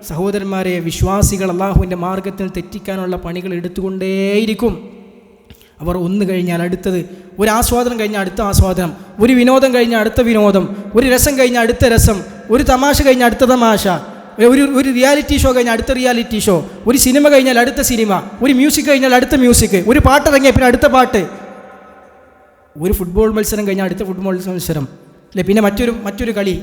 A: സഹോദരന്മാരെ, വിശ്വാസികൾ അള്ളാഹുവിൻ്റെ മാർഗ്ഗത്തിൽ തെറ്റിക്കാനുള്ള പണികൾ എടുത്തുകൊണ്ടേയിരിക്കും. അവർ ഒന്ന് കഴിഞ്ഞാൽ അടുത്തത്, ഒരു ആസ്വാദനം കഴിഞ്ഞാൽ അടുത്ത ആസ്വാദനം, ഒരു വിനോദം കഴിഞ്ഞാൽ അടുത്ത വിനോദം, ഒരു രസം കഴിഞ്ഞാൽ അടുത്ത രസം, ഒരു തമാശ കഴിഞ്ഞാൽ അടുത്ത തമാശ, ഒരു റിയാലിറ്റി ഷോ കഴിഞ്ഞാൽ അടുത്ത റിയാലിറ്റി ഷോ, ഒരു സിനിമ കഴിഞ്ഞാൽ അടുത്ത സിനിമ, ഒരു മ്യൂസിക് കഴിഞ്ഞാൽ അടുത്ത മ്യൂസിക്, ഒരു പാട്ടിറങ്ങിയാൽ പിന്നെ അടുത്ത പാട്ട്, ഒരു ഫുട്ബോൾ മത്സരം കഴിഞ്ഞാൽ അടുത്ത ഫുട്ബോൾ മത്സരം, അല്ലെ? പിന്നെ മറ്റൊരു കളി.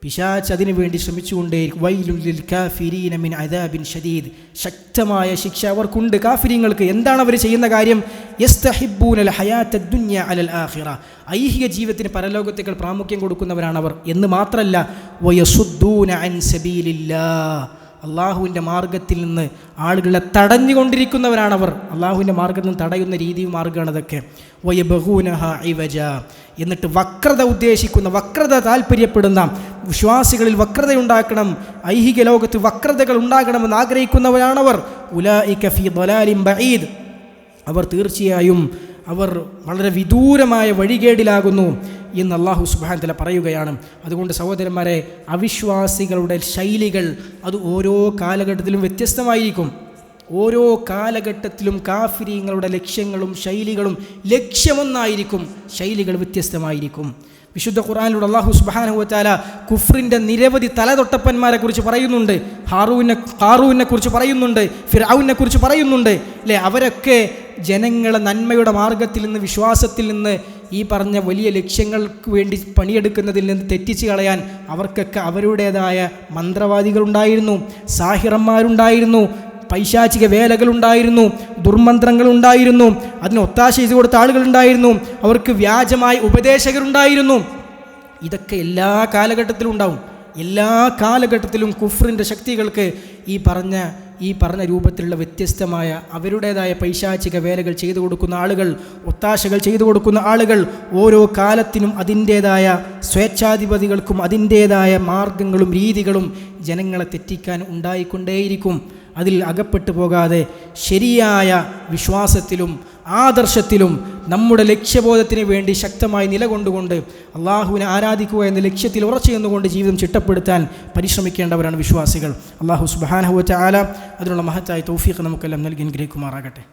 A: പിശാച് അതിനു വേണ്ടി ശ്രമിച്ചുകൊണ്ടേയിരിക്കും. വൈലുൽ ലിൽ കാഫിരീന മിൻ അദാബിൻ ഷദീദ്, ശക്തമായ ശിക്ഷ അവർക്കുണ്ട് കാഫിരീങ്ങൾക്ക്. എന്താണ് അവർ ചെയ്യുന്ന കാര്യം? യസ്തഹിബ്ബൂനൽ ഹയാത്തദ് ദുനിയ അലൽ ആഖിറ, ഐഹിക ജീവിതത്തിന് പരലോകത്തേക്കാൾ പ്രാമുഖ്യം കൊടുക്കുന്നവരാണവർ. എന്ന് മാത്രമല്ല, വയസുദ്ദൂന അൻ സബീലില്ലാഹ്, അള്ളാഹുവിൻ്റെ മാർഗ്ഗത്തിൽ നിന്ന് ആളുകളെ തടഞ്ഞുകൊണ്ടിരിക്കുന്നവരാണവർ. അള്ളാഹുവിൻ്റെ മാർഗ്ഗത്തിൽ നിന്ന് തടയുന്ന രീതിയും മാർഗ്ഗമാണ് അതൊക്കെ. വയബ്ഗൂനഹാ ഇവജ, എന്നിട്ട് വക്രത താല്പര്യപ്പെടുന്ന, വിശ്വാസികളിൽ വക്രതയുണ്ടാക്കണം, ഐഹിക ലോകത്ത് വക്രതകൾ ഉണ്ടാകണമെന്ന് ആഗ്രഹിക്കുന്നവരാണവർ. ഉലൈക ഫീ ളലാലിൻ ബഈദ്, അവർ തീർച്ചയായും വളരെ വിദൂരമായ വഴികേടിലാകുന്നു എന്ന് അല്ലാഹു സുബ്ഹാനഹു വ തആല പറയുകയാണ്. അതുകൊണ്ട് സഹോദരന്മാരെ, അവിശ്വാസികളുടെ ശൈലികൾ അത് ഓരോ കാലഘട്ടത്തിലും വ്യത്യസ്തമായിരിക്കും. ഓരോ കാലഘട്ടത്തിലും കാഫിരീങ്ങളുടെ ലക്ഷ്യങ്ങളും ശൈലികളും ലക്ഷ്യമൊന്നായിരിക്കും, ശൈലികൾ വ്യത്യസ്തമായിരിക്കും. വിശുദ്ധ ഖുർആനിലൂടെ അല്ലാഹു സുബ്ഹാനഹു വ തആല കുഫ്രിൻ്റെ നിരവധി തലതൊട്ടപ്പന്മാരെ കുറിച്ച് പറയുന്നുണ്ട്. ഹാറൂനെ കുറിച്ച് പറയുന്നുണ്ട്, ഫിർഔനെ കുറിച്ച് പറയുന്നുണ്ട്, അല്ലേ? അവരൊക്കെ ജനങ്ങളെ നന്മയുടെ മാർഗത്തിൽ നിന്ന്, വിശ്വാസത്തിൽ നിന്ന്, ഈ പറഞ്ഞ വലിയ ലക്ഷ്യങ്ങൾക്ക് വേണ്ടി പണിയെടുക്കുന്നതിൽ നിന്ന് തെറ്റിച്ച് കളയാൻ അവർക്കൊക്കെ അവരുടേതായ മന്ത്രവാദികളുണ്ടായിരുന്നു, സാഹിറന്മാരുണ്ടായിരുന്നു, പൈശാചിക വേലകളുണ്ടായിരുന്നു, ദുർമന്ത്രങ്ങളുണ്ടായിരുന്നു, അതിന് ഒത്താശ ചെയ്തു കൊടുത്ത ആളുകളുണ്ടായിരുന്നു, അവർക്ക് വ്യാജമായ ഉപദേശകരുണ്ടായിരുന്നു. ഇതൊക്കെ എല്ലാ കാലഘട്ടത്തിലും ഉണ്ടാവും. എല്ലാ കാലഘട്ടത്തിലും കുഫ്രിൻ്റെ ശക്തികൾക്ക് ഈ പറഞ്ഞ രൂപത്തിലുള്ള വ്യത്യസ്തമായ അവരുടേതായ പൈശാചിക വേലകൾ ചെയ്തു കൊടുക്കുന്ന ആളുകൾ, ഒത്താശകൾ ചെയ്തു കൊടുക്കുന്ന ആളുകൾ, ഓരോ കാലത്തിനും അതിൻ്റേതായ സ്വേച്ഛാധിപതികൾക്കും അതിൻ്റേതായ മാർഗങ്ങളും രീതികളും ജനങ്ങളെ തെറ്റിക്കാൻ ഉണ്ടായിക്കൊണ്ടേയിരിക്കും. അതിൽ അകപ്പെട്ടു പോകാതെ ശരിയായ വിശ്വാസത്തിലും ആദർശത്തിലും നമ്മുടെ ലക്ഷ്യബോധത്തിന് വേണ്ടി ശക്തമായി നിലകൊണ്ടുകൊണ്ട് അള്ളാഹുവിനെ ആരാധിക്കുക എന്ന ലക്ഷ്യത്തിൽ ഉറച്ചു നിന്നുകൊണ്ട് ജീവിതം ചിട്ടപ്പെടുത്താൻ പരിശ്രമിക്കേണ്ടവരാണ് വിശ്വാസികൾ. അള്ളാഹു സുബ്ഹാനഹു വ തആല അതിനുള്ള മഹത്തായ തൗഫീഖ് നമുക്കെല്ലാം നൽകി അനുഗ്രഹിക്കുമാറാകട്ടെ.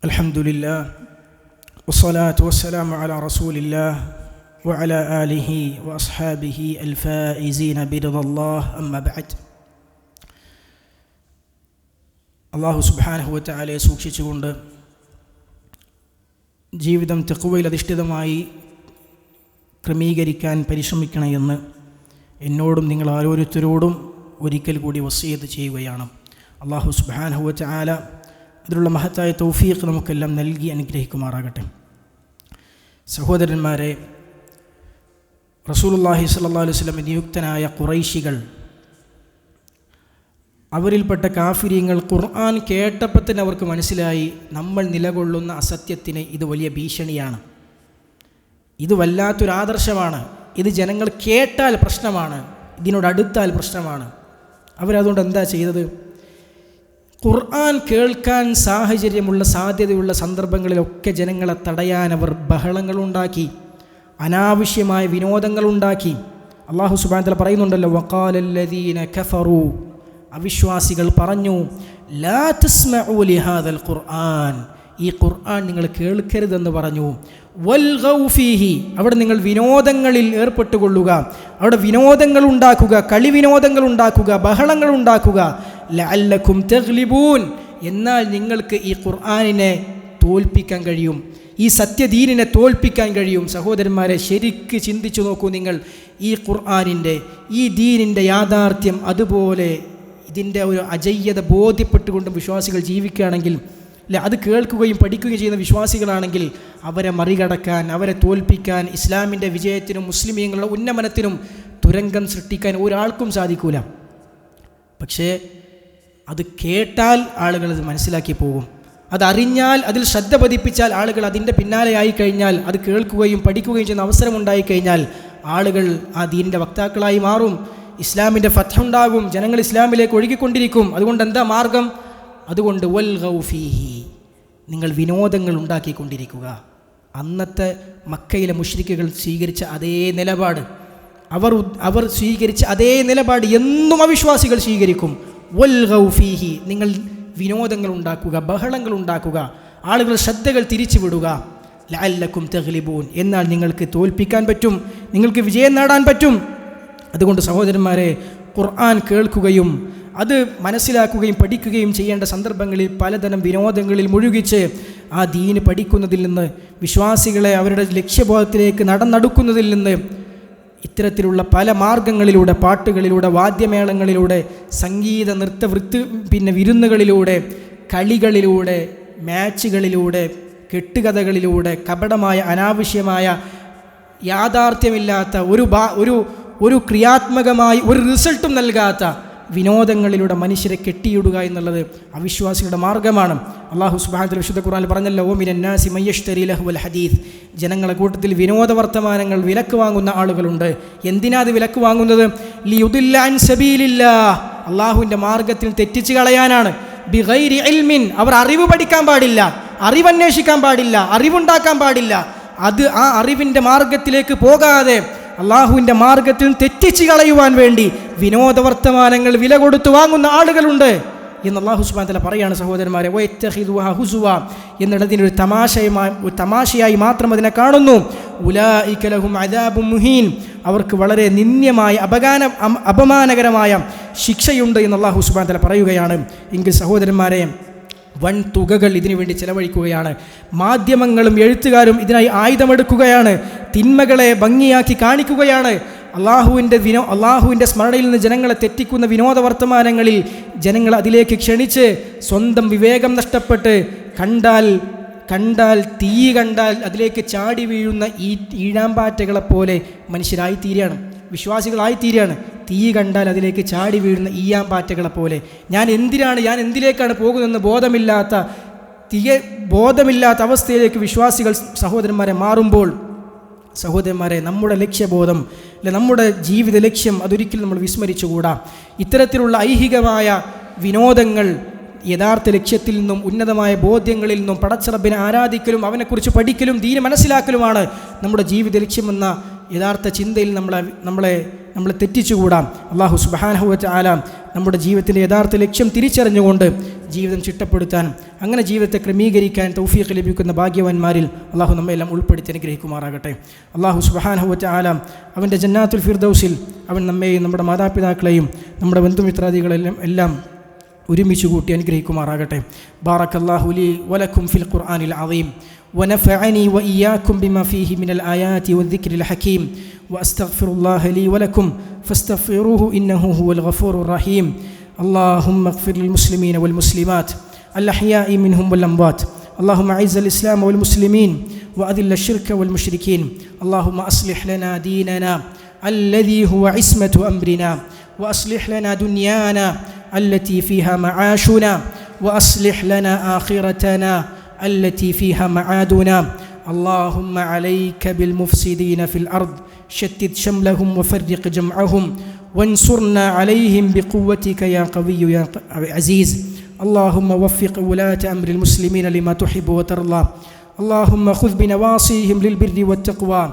A: അൽഹംദുലില്ലാഹ് വസ്സലാത്തു വസ്സലാമു അലാ റസൂലില്ലാഹ് وعلى آله وأصحابه الفائزين برضا الله أما بعد. അല്ലാഹു സുബ്ഹാനഹു വ തആലയെ സൂക്ഷിച്ചുകൊണ്ട് ജീവിതം തഖ്വയിൽ അധിഷ്ഠിതമായി ക്രമീകരിക്കാൻ പരിശ്രമിക്കണമെന്ന് എന്നോടും നിങ്ങൾ ഓരോരുത്തരോടും ഒരിക്കൽ കൂടി വസിയത്ത് ചെയ്യുകയാണ്. അല്ലാഹു സുബ്ഹാനഹു വ തആല അതിലുള്ള മഹത്തായ തൗഫീഖ് നമുക്കെല്ലാം നൽകി അനുഗ്രഹിക്കുമാറാകട്ടെ. സഹോദരന്മാരെ, റസൂലുള്ളാഹി സ്വല്ലല്ലാഹു അലൈഹി വസല്ലം നിയുക്തനായ ഖുറൈശികൾ, അവരിൽപ്പെട്ട കാഫിരീങ്ങൾ ഖുർആൻ കേട്ടപ്പോൾ തന്നെ അവർക്ക് മനസ്സിലായി നമ്മൾ നിലകൊള്ളുന്ന അസത്യത്തിന് ഇത് വലിയ ഭീഷണിയാണ്, ഇത് വല്ലാത്തൊരാദർശമാണ്, ഇത് ജനങ്ങൾ കേട്ടാൽ പ്രശ്നമാണ്, ഇതിനോടടുത്താൽ പ്രശ്നമാണ്. അവരതുകൊണ്ട് എന്താ ചെയ്തത്? ഖുർആൻ കേൾക്കാൻ സാഹചര്യമുള്ള സാധ്യതയുള്ള സന്ദർഭങ്ങളിലൊക്കെ ജനങ്ങളെ തടയാൻ അവർ ബഹളങ്ങളുണ്ടാക്കി, അനാവശ്യമായ വിനോദങ്ങളുണ്ടാക്കി. അല്ലാഹു സുബ്ഹാനഹു വ തആല പറയുന്നുണ്ടല്ലോ, വഖാലല്ലദീന കഫറൂ, അവിശ്വാസികൾ പറഞ്ഞു, ലാ തസ്മഉ ലിഹാദൽ ഖുർആൻ, ഈ ഖുർആൻ നിങ്ങൾ കേൾക്കരുതെന്ന് പറഞ്ഞു. വൽഗൗ ഫീഹി, അവിടെ നിങ്ങൾ വിനോദങ്ങളിൽ ഏർപ്പെട്ടുകൊള്ളുക, അവിടെ വിനോദങ്ങൾ ഉണ്ടാക്കുക, കളി വിനോദങ്ങൾ ഉണ്ടാക്കുക, ബഹളങ്ങൾ ഉണ്ടാക്കുക. ലഅല്ലക്കും തഗ്ലിബൂൻ, എന്നാൽ നിങ്ങൾക്ക് ഈ ഖുർആനിനെ തോൽപ്പിക്കാൻ കഴിയും, ഈ സത്യദീനിനെ തോൽപ്പിക്കാൻ കഴിയും. സഹോദരന്മാരെ, ശരിക്ക് ചിന്തിച്ചു നോക്കൂ നിങ്ങൾ. ഈ ഖുർആനിൻ്റെ, ഈ ദീനിൻ്റെ യാഥാർത്ഥ്യം, അതുപോലെ ഇതിൻ്റെ ഒരു അജയ്യത ബോധ്യപ്പെട്ടുകൊണ്ട് വിശ്വാസികൾ ജീവിക്കുകയാണെങ്കിൽ, അല്ലെ, അത് കേൾക്കുകയും പഠിക്കുകയും ചെയ്യുന്ന വിശ്വാസികളാണെങ്കിൽ അവരെ മറികടക്കാൻ, അവരെ തോൽപ്പിക്കാൻ, ഇസ്ലാമിൻ്റെ വിജയത്തിനും മുസ്ലിമീങ്ങളുടെ ഉന്നമനത്തിനും തുരങ്കം സൃഷ്ടിക്കാൻ ഒരാൾക്കും സാധിക്കൂല. പക്ഷേ അത് കേട്ടാൽ ആളുകൾ അത് മനസ്സിലാക്കി പോകും. അതറിഞ്ഞാൽ, അതിൽ ശ്രദ്ധ പതിപ്പിച്ചാൽ ആളുകൾ അതിൻ്റെ പിന്നാലെ ആയിക്കഴിഞ്ഞാൽ, അത് കേൾക്കുകയും പഠിക്കുകയും ചെയ്യുന്ന അവസരം ഉണ്ടായിക്കഴിഞ്ഞാൽ ആളുകൾ ആ ദീനിൻ്റെ വക്താക്കളായി മാറും. ഇസ്ലാമിൻ്റെ ഫത്ഹുണ്ടാകും, ജനങ്ങൾ ഇസ്ലാമിലേക്ക് ഒഴുകിക്കൊണ്ടിരിക്കും. അതുകൊണ്ട് എന്താ മാർഗം? അതുകൊണ്ട് വൽഗൗ ഫീഹി, നിങ്ങൾ വിനോദങ്ങൾ ഉണ്ടാക്കിക്കൊണ്ടിരിക്കുക. അന്നത്തെ മക്കയിലെ മുശ്രിക്കുകൾ സ്വീകരിച്ച അതേ നിലപാട്, അവർ സ്വീകരിച്ച അതേ നിലപാട് എന്നും അവിശ്വാസികൾ സ്വീകരിക്കും. വൽഗൗ ഫീഹി, നിങ്ങൾ വിനോദങ്ങൾ ഉണ്ടാക്കുക, ബഹളങ്ങൾ ഉണ്ടാക്കുക, ആളുകൾ ശ്രദ്ധകൾ തിരിച്ചുവിടുക. ലഅല്ലക്കും തഗ്ലിബൂൻ, എന്നാൽ നിങ്ങൾക്ക് തോൽപ്പിക്കാൻ പറ്റും, നിങ്ങൾക്ക് വിജയം നേടാൻ പറ്റും. അതുകൊണ്ട് സഹോദരന്മാരെ, ഖുർആൻ കേൾക്കുകയും അത് മനസ്സിലാക്കുകയും പഠിക്കുകയും ചെയ്യേണ്ട സന്ദർഭങ്ങളിൽ പലതരം വിനോദങ്ങളിൽ മുഴുകിച്ച് ആ ദീന് പഠിക്കുന്നതിൽ നിന്ന്, വിശ്വാസികളെ അവരുടെ ലക്ഷ്യബോധത്തിലേക്ക് നടന്നടുക്കുന്നതിൽ നിന്ന് ഇത്തരത്തിലുള്ള പല മാർഗങ്ങളിലൂടെ, പാട്ടുകളിലൂടെ, വാദ്യമേളങ്ങളിലൂടെ, സംഗീത നൃത്ത വിരുന്നുകളിലൂടെ, കളികളിലൂടെ, മാച്ചുകളിലൂടെ, കെട്ടുകഥകളിലൂടെ, കപടമായ അനാവശ്യമായ യാഥാർത്ഥ്യമില്ലാത്ത ഒരു ക്രിയാത്മകമായി ഒരു റിസൾട്ടും നൽകാത്ത വിനോദങ്ങളിലൂടെ മനുഷ്യരെ കെട്ടിയിടുക എന്നുള്ളത് അവിശ്വാസികളുടെ മാർഗ്ഗമാണ്. അല്ലാഹു സുബ്ഹാനഹു വ തആല വിശുദ്ധ ഖുർആനിൽ പറഞ്ഞല്ലോ, ഓ മിനൻ നാസി മയ്യശ്തരി ലഹ്വൽ ഹദീസ്, ജനങ്ങളുടെ കൂട്ടത്തിൽ വിനോദ വർത്തമാനങ്ങൾ വിലക്ക് വാങ്ങുന്ന ആളുകളുണ്ട്. എന്തിനാ അത് വിലക്ക് വാങ്ങുന്നത്? ലിയുദില്ല അൻ സബീലില്ലാഹ്, അള്ളാഹുവിൻ്റെ മാർഗ്ഗത്തിൽ തെറ്റിച്ച് കളയാനാണ്. ബിഗൈരി ഇൽമിൻ, അവർ അറിവ് പഠിക്കാൻ പാടില്ല, അറിവന്വേഷിക്കാൻ പാടില്ല, അറിവുണ്ടാക്കാൻ പാടില്ല. ആ അറിവിൻ്റെ മാർഗത്തിലേക്ക് പോകാതെ അള്ളാഹുവിൻ്റെ മാർഗത്തിൽ തെറ്റിച്ച് കളയുവാൻ വേണ്ടി വിനോദവർത്തമാനങ്ങൾ വില കൊടുത്തു വാങ്ങുന്ന ആളുകളുണ്ട് എന്ന് അല്ലാഹു സുബ്ഹാനഹു വ തആല പറയാണ്. സഹോദരന്മാരെ, വയത്തഖിദുഹാ ഹുസുവ എന്നുള്ളതിനൊരു തമാശയായി മാത്രം അതിനെ കാണുന്നു. ഉലൈക ലഹും അദാബും മുഹീൻ, അവർക്ക് വളരെ നിന്ദ്യമായ അപമാനകരമായ ശിക്ഷയുണ്ട് എന്ന് അല്ലാഹു സുബ്ഹാനഹു വ തആല പറയുകയാണ്. എങ്കിൽ സഹോദരന്മാരെ, വൻ തുകകൾ ഇതിനു വേണ്ടി ചെലവഴിക്കുകയാണ്. മാധ്യമങ്ങളും എഴുത്തുകാരും ഇതിനായി ആയുധമെടുക്കുകയാണ്. തിന്മകളെ ഭംഗിയാക്കി കാണിക്കുകയാണ്. അള്ളാഹുവിൻ്റെ സ്മരണയിൽ നിന്ന് ജനങ്ങളെ തെറ്റിക്കുന്ന വിനോദ വർത്തമാനങ്ങളിൽ ജനങ്ങൾ അതിലേക്ക് ക്ഷണിച്ച് സ്വന്തം വിവേകം നഷ്ടപ്പെട്ട് തീ കണ്ടാൽ അതിലേക്ക് ചാടി വീഴുന്ന ഈ ഈഴാമ്പാറ്റകളെപ്പോലെ മനുഷ്യരായിത്തീരുകയാണ്, വിശ്വാസികളായിത്തീരുകയാണ്. തീ കണ്ടാൽ അതിലേക്ക് ചാടി വീഴുന്ന ഈയാമ്പാറ്റകളെപ്പോലെ ഞാൻ എന്തിലേക്കാണ് പോകുന്നതെന്ന് ബോധമില്ലാത്ത അവസ്ഥയിലേക്ക് വിശ്വാസികൾ സഹോദരന്മാരെ മാറുമ്പോൾ, സഹോദരന്മാരെ, നമ്മുടെ ലക്ഷ്യബോധം, അല്ലെ, നമ്മുടെ ജീവിത ലക്ഷ്യം അതൊരിക്കലും നമ്മൾ വിസ്മരിച്ചുകൂടാ. ഇത്തരത്തിലുള്ള ഐഹികമായ വിനോദങ്ങൾ യഥാർത്ഥ ലക്ഷ്യത്തിൽ നിന്നും ഉന്നതമായ ബോധ്യങ്ങളിൽ നിന്നും പടച്ചറബിനെ ആരാധിക്കലും അവനെക്കുറിച്ച് പഠിക്കലും ദീന് മനസ്സിലാക്കലുമാണ് നമ്മുടെ ജീവിത ലക്ഷ്യമെന്ന യഥാർത്ഥ ചിന്തയിൽ നമ്മളെ തെറ്റിച്ചുകൂടാം. അല്ലാഹു സുബ്ഹാനഹു വ തആല നമ്മുടെ ജീവിതത്തിൻ്റെ യഥാർത്ഥ ലക്ഷ്യം തിരിച്ചറിഞ്ഞുകൊണ്ട് ജീവിതം ചിട്ടപ്പെടുത്താൻ, അങ്ങനെ ജീവിതത്തെ ക്രമീകരിക്കാൻ തൗഫീഖ് ലഭിക്കുന്ന ഭാഗ്യവാന്മാരിൽ അല്ലാഹു നമ്മെല്ലാം ഉൾപ്പെടുത്തി അനുഗ്രഹിക്കുമാറാകട്ടെ. അല്ലാഹു സുബ്ഹാനഹു വ തആല അവൻ്റെ ജന്നാത്തുൽ ഫിർദൗസിൽ അവൻ നമ്മെയും നമ്മുടെ മാതാപിതാക്കളെയും നമ്മുടെ ബന്ധുമിത്രാദികളെല്ലാം എല്ലാം ഒരുമിച്ച് കൂട്ടി അനുഗ്രഹിക്കുമാറാകട്ടെ. ബാറക്കല്ലാഹു ലി വലക്കും ഫിൽ ഖുർആനിൽ അദീം ونفعني وإياكم بما فيه من الآيات والذكر الحكيم وأستغفر الله لي ولكم فاستغفروه إنه هو الغفور الرحيم. اللهم اغفر للمسلمين والمسلمات الأحياء منهم والأموات. اللهم أعز الإسلام والمسلمين وأذل الشرك والمشركين. اللهم أصلح لنا ديننا الذي هو عصمة أمرنا، وأصلح لنا دنيانا التي فيها معاشنا، وأصلح لنا آخرتنا التي فيها معادنا. اللهم عليك بالمفسدين في الأرض، شتت شملهم وفرق جمعهم، وانصرنا عليهم بقوتك يا قوي يا عزيز. اللهم وفق ولاة أمر المسلمين لما تحب وترضى. اللهم خذ بنواصيهم للبر والتقوى.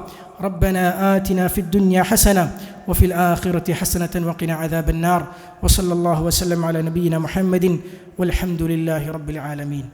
A: ربنا آتنا في الدنيا حسنة وفي الآخرة حسنة وقنا عذاب النار. وصلى الله وسلم على نبينا محمد والحمد لله رب العالمين.